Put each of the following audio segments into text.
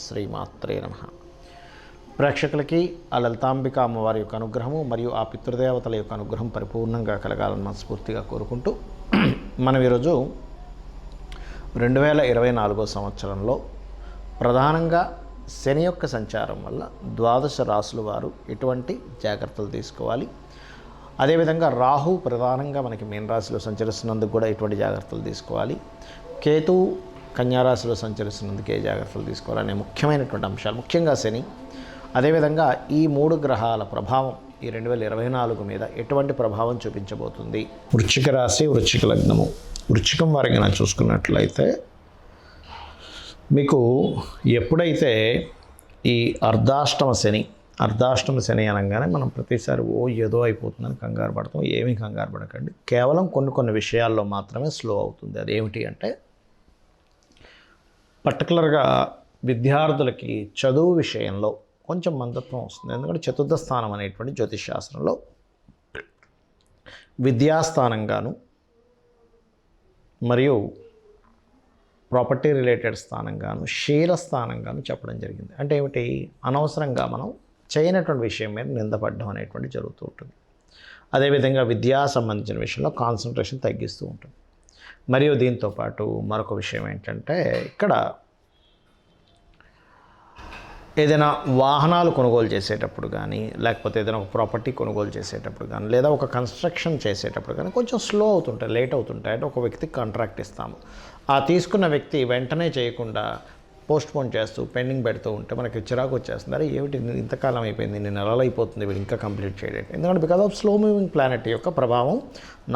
శ్రీమాత్రే నమః. ప్రేక్షకులకి ఆ లలితాంబిక అమ్మవారి యొక్క అనుగ్రహము మరియు ఆ పితృదేవతల యొక్క అనుగ్రహం పరిపూర్ణంగా కలగాలని మనస్ఫూర్తిగా కోరుకుంటూ మనం ఈరోజు 2024 సంవత్సరంలో ప్రధానంగా శని యొక్క సంచారం వల్ల ద్వాదశ రాశుల వారు ఎటువంటి జాగ్రత్తలు తీసుకోవాలి, అదేవిధంగా రాహు ప్రధానంగా మనకి మీన రాశిలో సంచరిస్తున్నందుకు కూడా ఎటువంటి జాగ్రత్తలు తీసుకోవాలి, కేతు కన్యారాశిలో సంచరిస్తున్నందుకు ఏ జాగ్రత్తలు తీసుకోవాలనే ముఖ్యమైనటువంటి అంశాలు, ముఖ్యంగా శని, అదేవిధంగా ఈ మూడు గ్రహాల ప్రభావం ఈ 2024 మీద ఎటువంటి ప్రభావం చూపించబోతుంది. వృశ్చిక రాశి, వృశ్చిక లగ్నము. వృశ్చికం వారికి మనం చూసుకున్నట్లయితే మీకు ఎప్పుడైతే ఈ అర్ధాష్టమ శని అనగానే మనం ప్రతిసారి ఏదో అయిపోతుందని కంగారు పడతాం. ఏమీ కంగారు పడకండి, కేవలం కొన్ని విషయాల్లో మాత్రమే స్లో అవుతుంది. అదేమిటి అంటే పర్టికులర్గా విద్యార్థులకి చదువు విషయంలో కొంచెం మందత్వం వస్తుంది. ఎందుకంటే చతుర్థ స్థానం అనేటువంటి జ్యోతిష్ శాస్త్రంలో విద్యాస్థానంగాను మరియు ప్రాపర్టీ రిలేటెడ్ స్థానంగాను శీల స్థానంగాను చెప్పడం జరిగింది. అంటే ఏమిటి, అనవసరంగా మనం చేయనటువంటి విషయం మీద నిందపడడం అనేటువంటి జరుగుతూ ఉంటుంది. అదేవిధంగా విద్యా సంబంధించిన విషయంలో కాన్సన్ట్రేషన్ తగ్గిస్తూ ఉంటుంది. మరియు దీంతోపాటు మరొక విషయం ఏంటంటే, ఇక్కడ ఏదైనా వాహనాలు కొనుగోలు చేసేటప్పుడు కానీ, లేకపోతే ఏదైనా ఒక ప్రాపర్టీ కొనుగోలు చేసేటప్పుడు కానీ, లేదా ఒక కన్స్ట్రక్షన్ చేసేటప్పుడు కానీ కొంచెం స్లో అవుతుంటాయి, లేట్ అవుతుంటాయి. అంటే ఒక వ్యక్తికి కాంట్రాక్ట్ ఇస్తాము, ఆ తీసుకున్న వ్యక్తి వెంటనే చేయకుండా పోస్ట్పోన్ చేస్తూ పెండింగ్ పెడుతూ ఉంటే మనకి చిరాకు వచ్చేస్తుంది. అరే ఏమిటి ఇంతకాలం అయిపోయింది, నేను నెలలు అయిపోతుంది, వీడు ఇంకా కంప్లీట్ చేయలేదు. ఎందుకంటే because of slow moving planet యొక్క ప్రభావం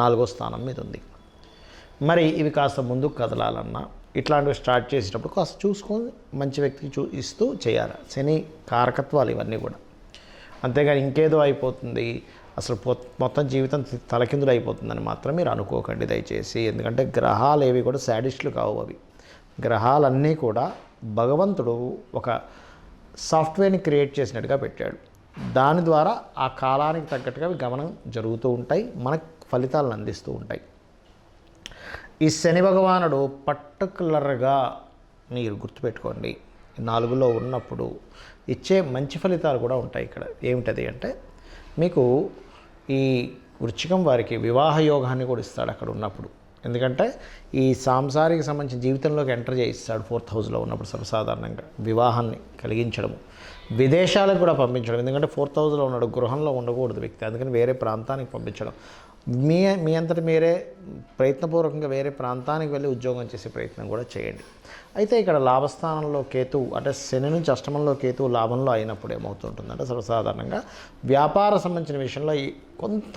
4వ స్థానం మీద ఉంది. మరి ఇవి కాస్త ముందుకు కదలాలన్నా ఇట్లాంటివి స్టార్ట్ చేసేటప్పుడు కాస్త చూసుకొని మంచి వ్యక్తికి ఇస్తూ చేయాలి. శని కారకత్వాలు ఇవన్నీ కూడా. అంతేగాని ఇంకేదో అయిపోతుంది, అసలు మొత్తం జీవితం తలకిందులు అయిపోతుందని మాత్రం మీరు అనుకోకండి దయచేసి. ఎందుకంటే గ్రహాలు ఏవి కూడా శాడిస్టులు కావు. అవి గ్రహాలన్నీ కూడా భగవంతుడు ఒక సాఫ్ట్వేర్ని క్రియేట్ చేసినట్టుగా పెట్టాడు. దాని ద్వారా ఆ కాలానికి తగ్గట్టుగా గమనం జరుగుతూ ఉంటాయి, మనకు ఫలితాలను అందిస్తూ ఉంటాయి. ఈ శని భగవానుడు పర్టికులర్గా మీరు గుర్తుపెట్టుకోండి, 4లో ఉన్నప్పుడు ఇచ్చే మంచి ఫలితాలు కూడా ఉంటాయి. ఇక్కడ ఏమిటది అంటే, మీకు ఈ వృశ్చికం వారికి వివాహ యోగాన్ని కూడా ఇస్తాడు అక్కడ ఉన్నప్పుడు. ఎందుకంటే ఈ సాంసారిక సంబంధించిన జీవితంలోకి ఎంటర్ చేయిస్తాడు 4th హౌస్లో ఉన్నప్పుడు. సర్వసాధారణంగా వివాహాన్ని కలిగించడము, విదేశాలకు కూడా పంపించడం. ఎందుకంటే 4th హౌస్లో ఉన్నాడు, గృహంలో ఉండకూడదు వ్యక్తి, అందుకని వేరే ప్రాంతానికి పంపించడం. మీ అంతటి మీరే ప్రయత్నపూర్వకంగా వేరే ప్రాంతానికి వెళ్ళి ఉద్యోగం చేసే ప్రయత్నం కూడా చేయండి. అయితే ఇక్కడ లాభస్థానంలో కేతు, అంటే శని నుంచి అష్టమంలో కేతు లాభంలో అయినప్పుడు ఏమవుతుంటుందంటే, సర్వసాధారణంగా వ్యాపార సంబంధించిన విషయంలో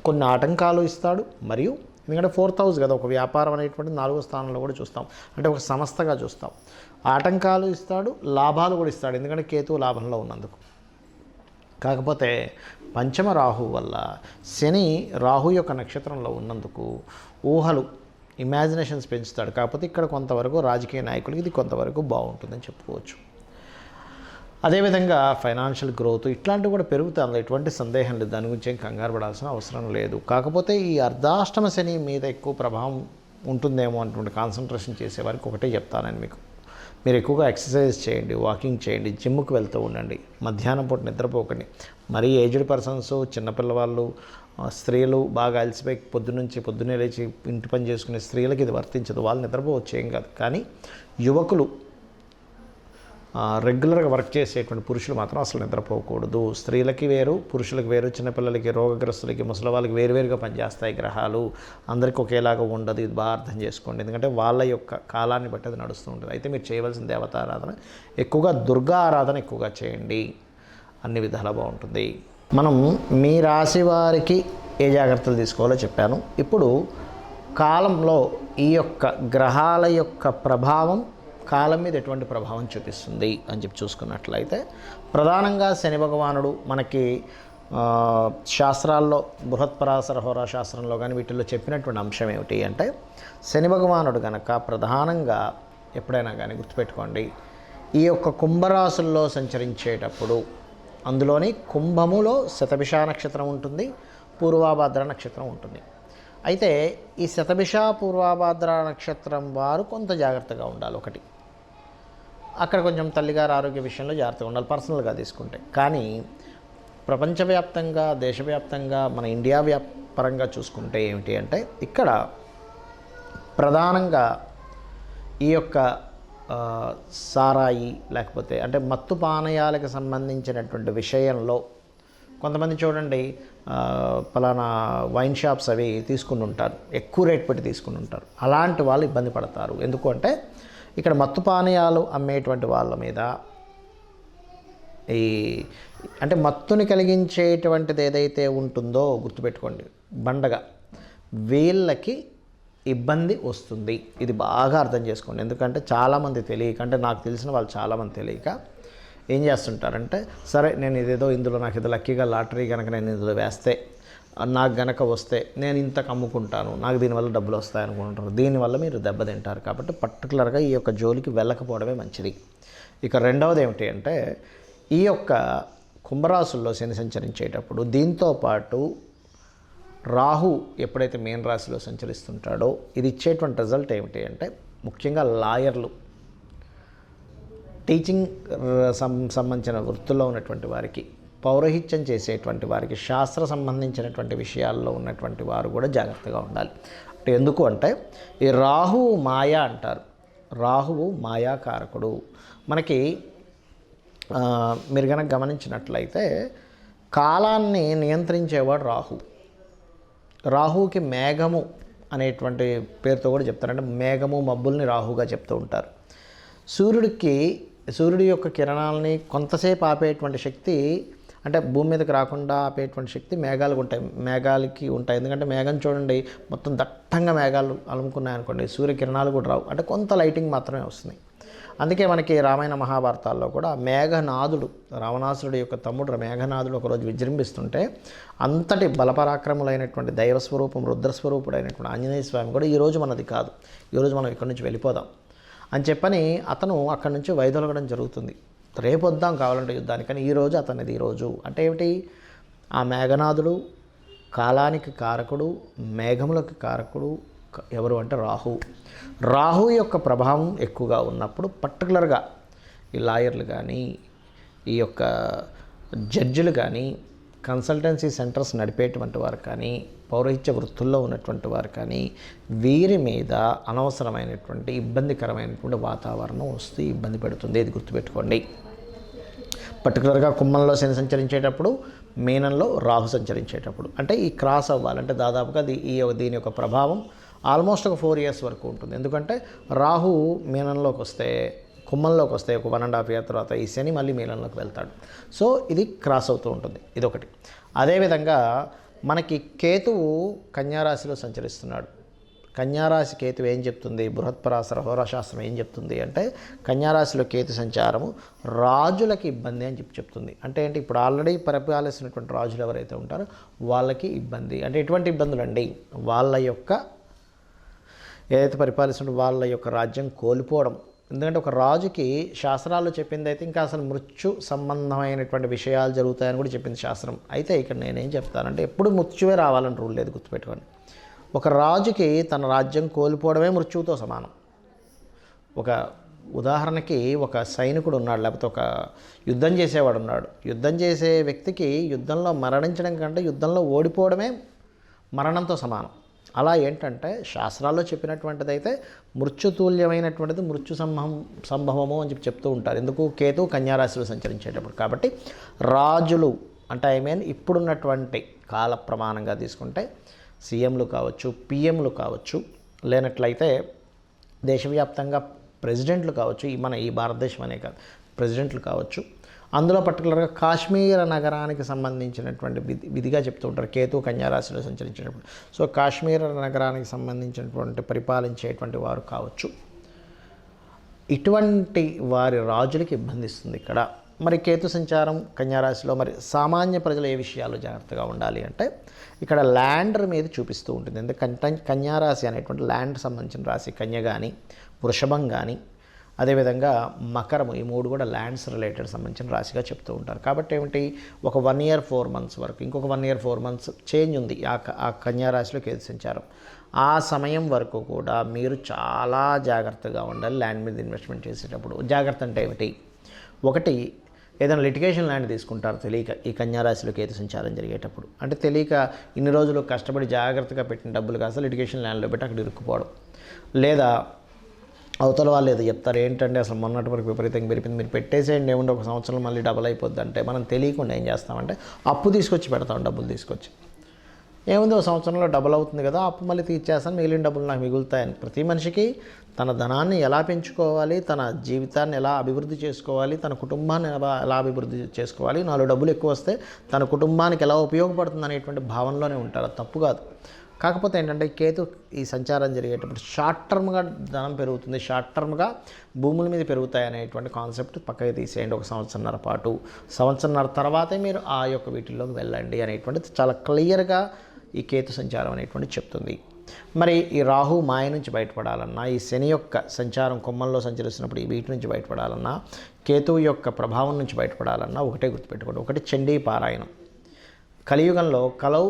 కొన్ని ఆటంకాలు ఇస్తాడు. మరియు ఎందుకంటే 4th హౌస్ కదా, ఒక వ్యాపారం అనేటువంటి 4వ స్థానంలో కూడా చూస్తాం, అంటే ఒక సంస్థగా చూస్తాం. ఆటంకాలు ఇస్తాడు, లాభాలు కూడా ఇస్తాడు, ఎందుకంటే కేతు లాభంలో ఉన్నందుకు. కాకపోతే పంచమ రాహు వల్ల శని రాహు యొక్క నక్షత్రంలో ఉన్నందుకు ఊహలు, ఇమాజినేషన్స్ పెంచుతాడు. కాకపోతే ఇక్కడ కొంతవరకు రాజకీయ నాయకులకి ఇది కొంతవరకు బాగుంటుందని చెప్పుకోవచ్చు. అదేవిధంగా ఫైనాన్షియల్ గ్రోత్ ఇట్లాంటివి కూడా పెరుగుతాయి, అందులో ఎటువంటి సందేహం లేదు, దాని గురించి ఏం కంగారు పడాల్సిన అవసరం లేదు. కాకపోతే ఈ అర్ధాష్టమ శని మీద ఎక్కువ ప్రభావం ఉంటుందేమో అటువంటి కాన్సన్ట్రేషన్ చేసేవారికి ఒకటే చెప్తానని మీకు. మీరు ఎక్కువగా ఎక్సర్సైజ్ చేయండి, వాకింగ్ చేయండి, జిమ్కి వెళ్తూ ఉండండి, మధ్యాహ్నం పూట నిద్రపోకండి. మరీ ఏజ్డ్ పర్సన్స్, చిన్నపిల్లవాళ్ళు, స్త్రీలు బాగా అలసిపోయి పొద్దున్నే లేచి ఇంటి పని చేసుకునే స్త్రీలకి ఇది వర్తించదు, వాళ్ళు నిద్రపోవచ్చు, ఏం కాదు. కానీ యువకులు, రెగ్యులర్గా వర్క్ చేసేటువంటి పురుషులు మాత్రం అసలు నిద్రపోకూడదు. స్త్రీలకి వేరు, పురుషులకు వేరు, చిన్నపిల్లలకి, రోగగ్రస్తులకి, ముసలి వాళ్ళకి వేరువేరుగా పనిచేస్తాయి గ్రహాలు. అందరికీ ఒకేలాగా ఉండదు, ఇది బాగా అర్థం చేసుకోండి. ఎందుకంటే వాళ్ళ యొక్క కాలాన్ని బట్టి అది నడుస్తూ ఉంటుంది. అయితే మీరు చేయవలసిన దేవతారాధన ఎక్కువగా దుర్గా ఆరాధన ఎక్కువగా చేయండి, అన్ని విధాలా బాగుంటుంది. మనం మీ రాశి వారికి ఏ జాగ్రత్తలు తీసుకోవాలో చెప్పాను. ఇప్పుడు కాలంలో ఈ యొక్క గ్రహాల యొక్క ప్రభావం కాలం మీద ఎటువంటి ప్రభావం చూపిస్తుంది అని చెప్పి చూసుకున్నట్లయితే, ప్రధానంగా శని భగవానుడు మనకి శాస్త్రాల్లో బృహత్పరాశర హోరా శాస్త్రంలో కానీ వీటిల్లో చెప్పినటువంటి అంశం ఏమిటి అంటే, శని భగవానుడు కనుక ప్రధానంగా ఎప్పుడైనా కానీ గుర్తుపెట్టుకోండి, ఈ యొక్క కుంభరాశుల్లో సంచరించేటప్పుడు, అందులోని కుంభములో శతభిష నక్షత్రం ఉంటుంది, పూర్వాభాద్ర నక్షత్రం ఉంటుంది. అయితే ఈ శతభిష పూర్వాభాద్ర నక్షత్రం వారు కొంత జాగ్రత్తగా ఉండాలి. ఒకటి అక్కడ కొంచెం తల్లిగారి ఆరోగ్య విషయంలో జాగ్రత్తగా ఉండాలి పర్సనల్గా తీసుకుంటే. కానీ ప్రపంచవ్యాప్తంగా, దేశవ్యాప్తంగా, మన ఇండియా పరంగా చూసుకుంటే ఏమిటి అంటే ఇక్కడ ప్రధానంగా ఈ యొక్క సారాయి లేకపోతే అంటే మత్తు పానీయాలకు సంబంధించినటువంటి విషయంలో కొంతమంది చూడండి పలానా వైన్ షాప్స్ అవి తీసుకుని ఉంటారు, ఎక్కువ రేట్ పెట్టి తీసుకుని ఉంటారు. అలాంటి వాళ్ళు ఇబ్బంది పడతారు. ఎందుకు అంటే ఇక్కడ మత్తు పానీయాలు అమ్మేటువంటి వాళ్ళ మీద ఈ అంటే మత్తుని కలిగించేటువంటిది ఏదైతే ఉంటుందో గుర్తుపెట్టుకోండి, బండగా వీళ్ళకి ఇబ్బంది వస్తుంది. ఇది బాగా అర్థం చేసుకోండి. ఎందుకంటే చాలామంది తెలియక, అంటే నాకు తెలిసిన వాళ్ళు చాలామంది తెలియక ఏం చేస్తుంటారంటే, సరే నేను ఇదేదో ఇందులో నాకు ఇది లక్కీగా లాటరీ కనుక నేను ఇందులో వేస్తే నాకు గనక వస్తే నేను ఇంతకు అమ్ముకుంటాను, నాకు దీనివల్ల డబ్బులు వస్తాయి అనుకుంటారు. దీనివల్ల మీరు దెబ్బతింటారు. కాబట్టి పర్టికులర్గా ఈ యొక్క జోలికి వెళ్ళకపోవడమే మంచిది. ఇక రెండవది ఏమిటి అంటే ఈ యొక్క కుంభరాశుల్లో శని సంచరించేటప్పుడు దీంతోపాటు రాహు ఎప్పుడైతే మీన రాశిలో సంచరిస్తుంటాడో ఇది ఇచ్చేటువంటి రిజల్ట్ ఏమిటి అంటే ముఖ్యంగా లాయర్లు, టీచింగ్ సంబంధించిన వృత్తుల్లో ఉన్నటువంటి వారికి, పౌరహిత్యం చేసేటువంటి వారికి, శాస్త్ర సంబంధించినటువంటి విషయాల్లో ఉన్నటువంటి వారు కూడా జాగ్రత్తగా ఉండాలి. అంటే ఎందుకు అంటే ఈ రాహువు మాయ అంటారు. రాహువు మాయాకారకుడు. మనకి మీరు కనుక గమనించినట్లయితే కాలాన్ని నియంత్రించేవాడు రాహు. రాహువుకి మేఘము అనేటువంటి పేరుతో కూడా చెప్తారు. అంటే మేఘము మబ్బుల్ని రాహుగా చెప్తూ ఉంటారు. సూర్యుడి యొక్క కిరణాలని కొంతసేపు ఆపేటువంటి శక్తి, అంటే భూమి మీదకి రాకుండా ఆపేటువంటి శక్తి మేఘాలకి ఉంటాయి. ఎందుకంటే మేఘం చూడండి మొత్తం దట్టంగా మేఘాలు అలుముకున్నాయనుకోండి, సూర్యకిరణాలు కూడా రావు, అంటే కొంత లైటింగ్ మాత్రమే వస్తుంది. అందుకే మనకి రామాయణ మహాభారతాల్లో కూడా మేఘనాథుడు, రావణాసురుడు యొక్క తమ్ముడు మేఘనాథుడు ఒకరోజు విజృంభిస్తుంటే అంతటి బలపరాక్రములైనటువంటి దైవస్వరూపం, రుద్రస్వరూపుడైనటువంటి ఆంజనేయ స్వామి కూడా ఈరోజు మనది కాదు, ఈరోజు మనం ఇక్కడి నుంచి వెళ్ళిపోదాం అని చెప్పని అతను అక్కడి నుంచి వైదొలగడం జరుగుతుంది. రేపు వద్దాం కావాలంటే యుద్ధానికి, కానీ ఈరోజు అతనిది ఈరోజు. అంటే ఏమిటి, ఆ మేఘనాథుడు కాలానికి కారకుడు, మేఘములకు కారకుడు ఎవరు అంటే రాహు యొక్క ప్రభావం ఎక్కువగా ఉన్నప్పుడు పర్టికులర్గా ఈ లాయర్లు కానీ, ఈ యొక్క జడ్జిలు కానీ, కన్సల్టెన్సీ సెంటర్స్ నడిపేటువంటి వారు కానీ, పౌరహిత్య వృత్తుల్లో ఉన్నటువంటి వారు కానీ వీరి మీద అనవసరమైనటువంటి ఇబ్బందికరమైనటువంటి వాతావరణం వస్తే ఇబ్బంది పెడుతుంది. ఇది గుర్తుపెట్టుకోండి. పర్టికులర్గా కుంభంలో శని సంచరించేటప్పుడు, మీనంలో రాహు సంచరించేటప్పుడు అంటే ఈ క్రాస్ అవ్వాలంటే దాదాపుగా దీని యొక్క ప్రభావం ఆల్మోస్ట్ ఒక 4 years వరకు ఉంటుంది. ఎందుకంటే రాహు మీనంలోకి వస్తే, కుంభంలోకి వస్తే ఒక 1.5 year తర్వాత ఈ శని మళ్ళీ మీనంలోకి వెళ్తాడు. సో ఇది క్రాస్ అవుతూ ఉంటుంది. ఇదొకటి. అదేవిధంగా మనకి కేతువు కన్యారాశిలో సంచరిస్తున్నాడు. కన్యారాశి కేతు ఏం చెప్తుంది, బృహత్పరాశర హోరాశాస్త్రం ఏం చెప్తుంది అంటే కన్యారాశిలో కేతు సంచారము రాజులకి ఇబ్బంది అని చెప్తుంది. అంటే ఏంటి, ఇప్పుడు ఆల్రెడీ పరిపాలిస్తున్నటువంటి రాజులు ఎవరైతే ఉంటారో వాళ్ళకి ఇబ్బంది. అంటే ఎటువంటి ఇబ్బందులు అండి, వాళ్ళ యొక్క ఏదైతే పరిపాలిస్తున్న వాళ్ళ యొక్క రాజ్యం కోల్పోవడం. ఎందుకంటే ఒక రాజుకి శాస్త్రాల్లో చెప్పింది అయితే ఇంకా అసలు మృత్యు సంబంధమైనటువంటి విషయాలు జరుగుతాయని కూడా చెప్పింది శాస్త్రం. అయితే ఇక్కడ నేనేం చెప్తానంటే ఎప్పుడు మృత్యువే రావాలని రూల్ లేదు, గుర్తుపెట్టుకోండి. ఒక రాజుకి తన రాజ్యం కోల్పోవడమే మృత్యువుతో సమానం. ఒక ఉదాహరణకి ఒక సైనికుడు ఉన్నాడు, లేకపోతే ఒక యుద్ధం చేసేవాడు ఉన్నాడు. యుద్ధం చేసే వ్యక్తికి యుద్ధంలో మరణించడం కంటే యుద్ధంలో ఓడిపోవడమే మరణంతో సమానం. అలా ఏంటంటే శాస్త్రాల్లో చెప్పినటువంటిది అయితే మృత్యుతుల్యమైనటువంటిది మృత్యు సంభవము అని చెప్తూ ఉంటారు. ఎందుకు, కేతు కన్యారాశిలో సంచరించేటప్పుడు. కాబట్టి రాజులు అంటే ఇప్పుడున్నటువంటి కాల ప్రమాణంగా తీసుకుంటే సీఎంలు కావచ్చు, పిఎంలు కావచ్చు, లేనట్లయితే దేశవ్యాప్తంగా ప్రెసిడెంట్లు కావచ్చు, ఈ భారతదేశం అనే కాదు, ప్రెసిడెంట్లు కావచ్చు. అందులో పర్టికులర్గా కాశ్మీర నగరానికి సంబంధించినటువంటి విధిగా చెప్తూ ఉంటారు కేతు కన్యారాశిలో సంచరించేటప్పుడు. సో కాశ్మీర నగరానికి సంబంధించినటువంటి పరిపాలించేటువంటి వారు కావచ్చు, ఇటువంటి వారి రాజులకి ఇబ్బంది ఇస్తుంది ఇక్కడ. మరి కేతు సంచారం కన్యారాశిలో మరి సామాన్య ప్రజలు ఏ విషయాలు జాగ్రత్తగా ఉండాలి అంటే ఇక్కడ ల్యాండర్ మీద చూపిస్తూ ఉంటుంది. ఎందుకంటే కన్యారాశి అనేటువంటి ల్యాండ్ సంబంధించిన రాశి, కన్య కానీ, వృషభం కానీ, అదేవిధంగా మకరము, ఈ 3 కూడా ల్యాండ్స్ రిలేటెడ్ సంబంధించిన రాశిగా చెప్తూ ఉంటారు. కాబట్టి ఏమిటి, ఒక 1 year 4 months వరకు, ఇంకొక 1 year 4 months చేంజ్ ఉంది ఆ కన్యారాశిలో కేతు సంచారం. ఆ సమయం వరకు కూడా మీరు చాలా జాగ్రత్తగా ఉండాలి ల్యాండ్ మీద ఇన్వెస్ట్మెంట్ చేసేటప్పుడు. జాగ్రత్త అంటే ఏమిటి? ఒకటి, ఏదైనా లిటిగేషన్ ల్యాండ్ తీసుకుంటారు తెలియక ఈ కన్యారాశిలో కేతు సంచారం జరిగేటప్పుడు. అంటే తెలియక ఇన్ని రోజులు కష్టపడి జాగ్రత్తగా పెట్టిన డబ్బులు కాస్త లిటిగేషన్ ల్యాండ్లో పెట్టి అక్కడ ఇరుక్కుపోవడం, లేదా అవతల వాళ్ళు ఏదో చెప్తారు, ఏంటంటే అసలు మొన్నటి వరకు విపరీతంగా పెరిపింది, మీరు పెట్టేసేయండి ఏముండి ఒక సంవత్సరం మళ్ళీ డబల్ అయిపోద్ది అంటే మనం తెలియకుండా ఏం చేస్తామంటే అప్పు తీసుకొచ్చి పెడతాం. డబ్బులు తీసుకొచ్చి ఏముంది ఒక సంవత్సరంలో డబుల్ అవుతుంది కదా, అప్పు మళ్ళీ తీర్చేస్తాను, మిగిలిన డబ్బులు నాకు మిగులుతాయని. ప్రతి మనిషికి తన ధనాన్ని ఎలా పెంచుకోవాలి, తన జీవితాన్ని ఎలా అభివృద్ధి చేసుకోవాలి, తన కుటుంబాన్ని ఎలా అభివృద్ధి చేసుకోవాలి, 4 డబ్బులు ఎక్కువ వస్తే తన కుటుంబానికి ఎలా ఉపయోగపడుతుంది అనేటువంటి భావనలోనే ఉంటారు. అది తప్పు కాదు. కాకపోతే ఏంటంటే కేతు ఈ సంచారం జరిగేటప్పుడు షార్ట్ టర్మ్గా ధనం పెరుగుతుంది, షార్ట్ టర్మ్గా భూముల మీద పెరుగుతాయి అనేటువంటి కాన్సెప్ట్ పక్కకి తీసేయండి. ఒక సంవత్సరన్నర పాటు, సంవత్సరన్నర తర్వాతే మీరు ఆ యొక్క వీటిల్లోకి వెళ్ళండి అనేటువంటిది చాలా క్లియర్గా ఈ కేతు సంచారం అనేటువంటి చెప్తుంది. మరి ఈ రాహు మాయ నుంచి బయటపడాలన్నా, ఈ శని యొక్క సంచారం కొమ్మల్లో సంచరిస్తున్నప్పుడు ఈ వీటి నుంచి బయటపడాలన్నా, కేతువు యొక్క ప్రభావం నుంచి బయటపడాలన్నా ఒకటే గుర్తుపెట్టుకోండి. ఒకటి చండీ పారాయణం. కలియుగంలో కలౌ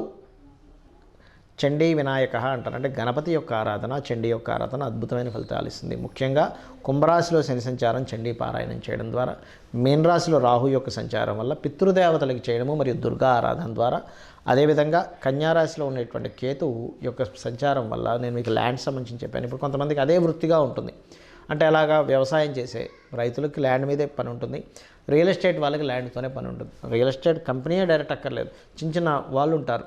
చండీ వినాయక అంటారు. అంటే గణపతి యొక్క ఆరాధన, చండీ యొక్క ఆరాధన అద్భుతమైన ఫలితాలు ఇస్తుంది. ముఖ్యంగా కుంభరాశిలో శని సంచారం చండీ పారాయణం చేయడం ద్వారా, మీన రాశిలో రాహు యొక్క సంచారం వల్ల పితృదేవతలకు చేయడము మరియు దుర్గా ఆరాధన ద్వారా, అదేవిధంగా కన్యారాశిలో ఉండేటువంటి కేతువు యొక్క సంచారం వల్ల, నేను మీకు ల్యాండ్ సంబంధించి చెప్పాను. ఇప్పుడు కొంతమందికి అదే వృత్తిగా ఉంటుంది. అంటే అలాగా వ్యవసాయం చేసే రైతులకి ల్యాండ్ మీదే పని ఉంటుంది, రియల్ ఎస్టేట్ వాళ్ళకి ల్యాండ్తోనే పని ఉంటుంది. రియల్ ఎస్టేట్ కంపెనీయే డైరెక్ట్ అక్కర్లేదు, చిన్న చిన్న వాళ్ళు ఉంటారు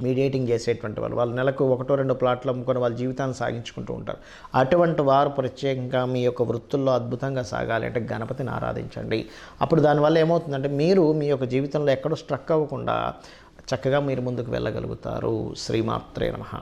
మీడియేటింగ్ చేసేటువంటి వాళ్ళు నెలకు 1-2 ప్లాట్లు అమ్ముకొని వాళ్ళ జీవితాన్ని సాగించుకుంటూ ఉంటారు. అటువంటి వారు ప్రత్యేకంగా మీ యొక్క వృత్తుల్లో అద్భుతంగా సాగాలి అంటే గణపతిని ఆరాధించండి. అప్పుడు దానివల్ల ఏమవుతుందంటే మీరు మీ యొక్క జీవితంలో ఎక్కడో స్ట్రక్ అవ్వకుండా చక్కగా మీరు ముందుకు వెళ్ళగలుగుతారు. శ్రీమాత్రే నమః.